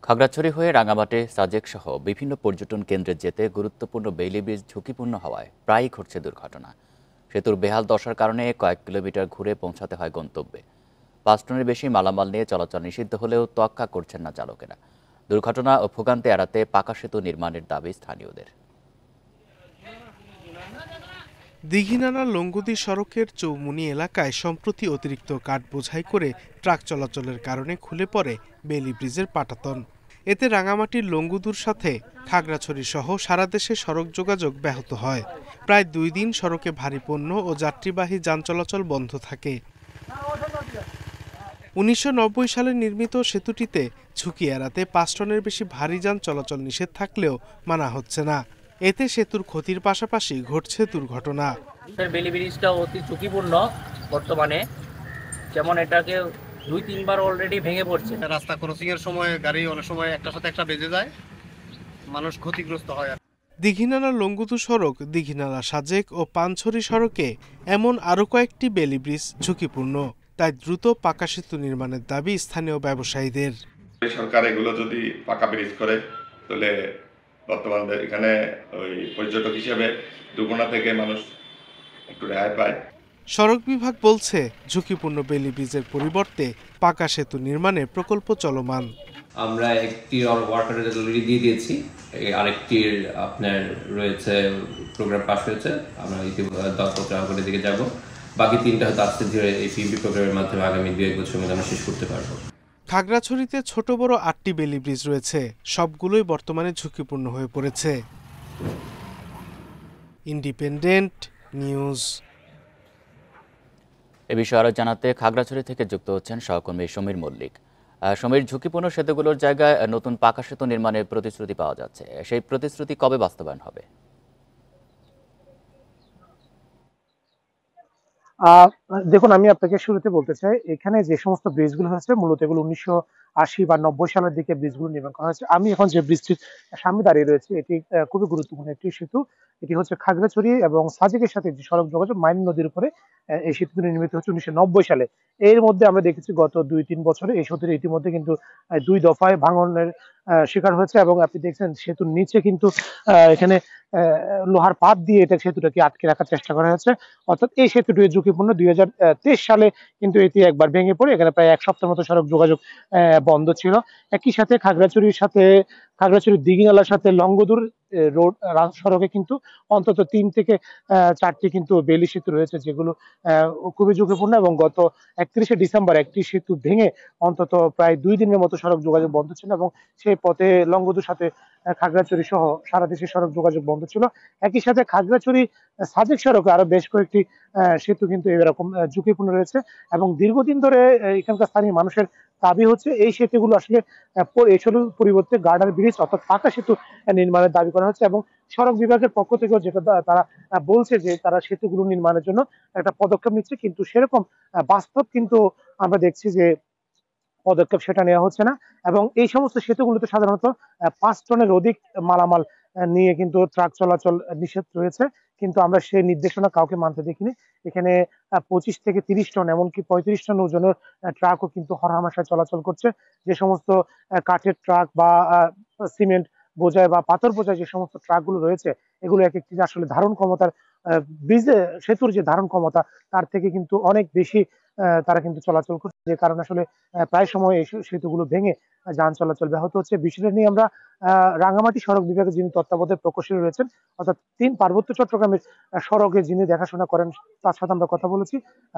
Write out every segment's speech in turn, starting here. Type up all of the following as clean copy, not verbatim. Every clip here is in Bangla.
খাগড়াছড়ি হয়ে রাঙামাটি সাজেক সহ বিভিন্ন পর্যটন কেন্দ্রে যেতে গুরুত্বপূর্ণ বেইলি ব্রিজ ঝুঁকিপূর্ণ হওয়ায় প্রায়ই ঘটছে দুর্ঘটনা। সেতুর বেহাল দশার কারণে কয়েক কিলোমিটার ঘুরে পৌঁছাতে হয় গন্তব্যে। ৫ টনের বেশি মালামাল নিয়ে চলাচল নিষিদ্ধ হলেও তোয়াক্কা করছেন না চালকেরা। দুর্ঘটনা ও ভোগান্তি এড়াতে পাকা সেতু নির্মাণের দাবি স্থানীয়দের। দীঘিনালা লংগদী সড়কের চৌমুনি এলাকায় সম্প্রতি অতিরিক্ত কাঠ বোঝাই করে ট্রাক চলাচলের কারণে খুলে পড়ে বেইলি ব্রিজের পাটাতন। এতে রাঙামাটির লংগুদুর সাথে খাগড়াছড়ি সহ সারা দেশে সড়ক যোগাযোগ ব্যাহত হয়। প্রায় ২ দিন সড়কে ভারী পণ্য ও যাত্রীবাহী যান চলাচল বন্ধ থাকে। ১৯৯০ সালে নির্মিত সেতুটিতে ঝুঁকি এড়াতে ৫ টনের বেশি ভারী যান চলাচল নিষেধ থাকলেও মানা হচ্ছে না। এতে সেতুর ক্ষতির পাশাপাশি ঘটছে দুর্ঘটনা। বেইলি ব্রিজটা অতি ঝুঁকিপূর্ণ বর্তমানে, যেমন এটাকে ২-৩ বার অলরেডি ভেঙে পড়ছে। রাস্তা ক্রসিং এর সময় গাড়ি অনেক সময় একটার সাথে একটা বেজে যায়, মানুষ ক্ষতিগ্রস্ত হয়। দীঘিনালা লংগুদু সড়ক, দীঘিনালা সাজেক ও পানছড়ি সড়কে এমন আরও কয়েকটি বেইলি ব্রিজ ঝুঁকিপূর্ণ। তাই দ্রুত পাকা সেতু নির্মাণের দাবি স্থানীয় ব্যবসায়ীদের। সরকার এগুলো যদি পাকা ব্রিজ করে তাহলে বর্তমানে এখানে ওই পর্যটক হিসেবে দুর্ঘটনা থেকে মানুষ একটু রেহাই পায়। সড়ক বিভাগ বলছে ঝুঁকিপূর্ণ বেইলি ব্রিজের পরিবর্তে পাকা সেতু নির্মাণের প্রকল্প চলমান। আমরা একটি ওয়াটার অলরেডি দিয়ে দিয়েছি, আরেকটির আপনার রয়েছে, প্রোগ্রাম পাস হয়েছে, আমরা দরপত্র দিকে যাব। বাকি 3টা হয়তো আস্তে ধীরে এই পিএমপি প্রোগ্রামের মাধ্যমে আগামী 2-1 বছরের মধ্যে আমরা শেষ করতে পারবো। খাগড়াছড়িতে ছোট বড় 8টি বেইলি ব্রিজ রয়েছে, সবগুলোই বর্তমানে ঝুঁকিপূর্ণ হয়ে পড়েছে। Independent news. এ বিষয়ে আরও জানাতে খাগড়াছড়ি থেকে যুক্ত হচ্ছেন সহকর্মী সমীর মল্লিক। সমীর, ঝুঁকিপূর্ণ সেতুগুলোর জায়গায় নতুন পাকা সেতু নির্মাণের প্রতিশ্রুতি পাওয়া যাচ্ছে, সেই প্রতিশ্রুতি কবে বাস্তবায়ন হবে? দেখুন, আমি আপনাকে শুরুতে বলতে চাই, এখানে যে সমস্ত ব্রিজগুলো হয়েছে মূলত এগুলো ১৯৮০ বা ৯০ সালের দিকে ব্রিজগুলো নির্মাণ করা হয়েছে। আমি এখন যে ব্রিজটির সামনে দাঁড়িয়ে রয়েছি এটি খুবই গুরুত্বপূর্ণ একটি সেতু। এটি হচ্ছে খাগড়াছড়ি এবং সাজেকের সাথে যে সড়ক যোগাযোগ মাইন নদীর উপরে এই সেতুটি নির্মিত হচ্ছে ১৯৯০ সালে। এর মধ্যে আমরা দেখেছি গত ২-৩ বছরে এই সেতুটি ইতিমধ্যে কিন্তু ২ দফায় ভাঙনের শিকার হয়েছে এবং আপনি দেখছেন সেতুর নিচে কিন্তু এখানে লোহার পাত দিয়ে এটা সেতুটাকে আটকে রাখার চেষ্টা করা হয়েছে। অর্থাৎ এই সেতুটি ঝুঁকিপূর্ণ। ২০২৩ সালে কিন্তু এটি একবার ভেঙে পড়ে এখানে প্রায় ১ সপ্তাহের মতো সড়ক যোগাযোগ বন্ধ ছিল। একই সাথে খাগড়াছড়ির দীঘিনালার সাথে লংগদুর রোড সড়কে কিন্তু অন্তত ৩ থেকে ৪টি কিন্তু বেইলি সেতু রয়েছে, যেগুলো খুবই ঝুঁকিপূর্ণ এবং গত ৩১শে ডিসেম্বর একটি সেতু ভেঙে অন্তত প্রায় ২ দিনের মতো সড়ক যোগাযোগ বন্ধ ছিল এবং সেই পথে লংগদুর সাথে খাগড়াছড়ি সহ সারা দেশের সড়ক যোগাযোগ বন্ধ ছিল। একই সাথে খাগড়াছড়ি সাজেক সড়কে আরো বেশ কয়েকটি সেতু কিন্তু এরকম ঝুঁকিপূর্ণ রয়েছে এবং দীর্ঘদিন ধরে এখানকার স্থানীয় মানুষের দাবি হচ্ছে এই সেতুগুলো আসলে এই সেতুর পরিবর্তে গার্ডার ব্রিজ অর্থাৎ পাকা সেতু নির্মাণের দাবি করা হচ্ছে এবং সড়ক বিভাগের পক্ষ থেকেও যেটা তারা বলছে যে তারা সেতুগুলো নির্মাণের জন্য একটা পদক্ষেপ নিচ্ছে, কিন্তু সেরকম বাস্তব কিন্তু আমরা দেখছি যে পদক্ষেপ সেটা নেওয়া হচ্ছে না এবং এই সমস্ত সেতুগুলোতে সাধারণত ৫ টনের অধিক মালামাল নিয়ে কিন্তু ট্রাক চলাচল নিষেধ রয়েছে, কিন্তু আমরা সেই নির্দেশনা কাউকে মানতে দেখিনি। এখানে ২৫ থেকে ৩০ টন এমনকি ৩৫ টন ওজনের ট্রাকও কিন্তু হরহামেশা চলাচল করছে। যে সমস্ত কাঠের ট্রাক বা সিমেন্ট বোঝায় বা পাথর বোঝায় যে সমস্ত ট্রাকগুলো রয়েছে এগুলো এক একটি আসলে ধারণ ক্ষমতার ব্রিজে সেতুর যে ধারণ ক্ষমতা তার থেকে কিন্তু অনেক বেশি তারা কিন্তু চলাচল করছে, যে কারণে আসলে প্রায় সময় এই সেতুগুলো ভেঙে যান চলাচল ব্যাহত হচ্ছে। বিষয়টা নিয়ে আমরা রাঙামাটি সড়ক বিভাগে যিনি তত্ত্বাবধায়ক প্রকৌশলী রয়েছেন অর্থাৎ পার্বত্য চট্টগ্রামের সড়কে যিনি দেখাশোনা করেন তার সাথে আমরা কথা বলেছি।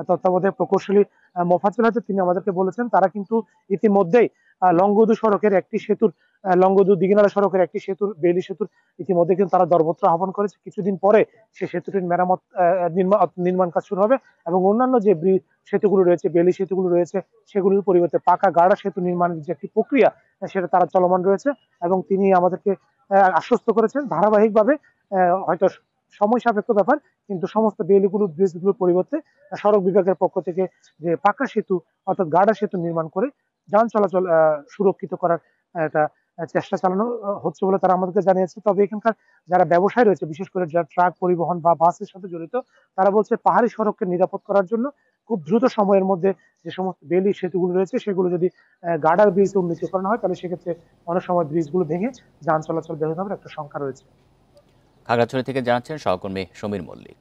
তত্ত্বাবধায়ক প্রকৌশলী মোফাজ্জল হায়দার তিনি আমাদেরকে বলেছেন তারা কিন্তু ইতিমধ্যেই লংগদু সড়কের একটি সেতুর লংগদু দীঘিনালা সড়কের একটি সেতুর বেইলি সেতুর ইতিমধ্যে কিন্তু তারা দরপত্র আহ্বান করেছে। কিছুদিন পরে সে সেতুটির মেরামত নির্মাণ কাজ শুরু হবে এবং অন্যান্য যে সেতুগুলো রয়েছে বেইলি সেতুগুলো রয়েছে সেগুলোর পরিবর্তে পাকা গাড়া সেতু নির্মাণের যে একটি প্রক্রিয়া সেটা তারা চলমান রয়েছে এবং তিনি আমাদেরকে আশ্বস্ত করেছেন ধারাবাহিকভাবে হয়তো সময় সাপেক্ষ ব্যাপার, কিন্তু সমস্ত ব্রিজগুলোর পরিবর্তে সড়ক বিভাগের পক্ষ থেকে যে পাকা সেতু অর্থাৎ গাড়া সেতু নির্মাণ করে যান চলাচল সুরক্ষিত করার একটা চেষ্টা চালানো হচ্ছে বলে তারা আমাদেরকে জানিয়েছে। তবে এখানকার যারা ব্যবসায়ী রয়েছে, বিশেষ করে যারা ট্রাক পরিবহন বা বাসের সাথে জড়িত, তারা বলছে পাহাড়ি সড়ককে নিরাপদ করার জন্য খুব দ্রুত সময়ের মধ্যে যে সমস্ত বেলি সেতুগুলো রয়েছে সেগুলো যদি গার্ডার ব্রিজ উন্নীতকরণ হয়, তাহলে সেক্ষেত্রে অনেক সময় ব্রিজগুলো ভেঙে যান চলাচল ব্যাহত হওয়ার একটা শঙ্কা রয়েছে। খাগড়াছড়ি থেকে জানাচ্ছেন সহকর্মী সমীর মল্লিক।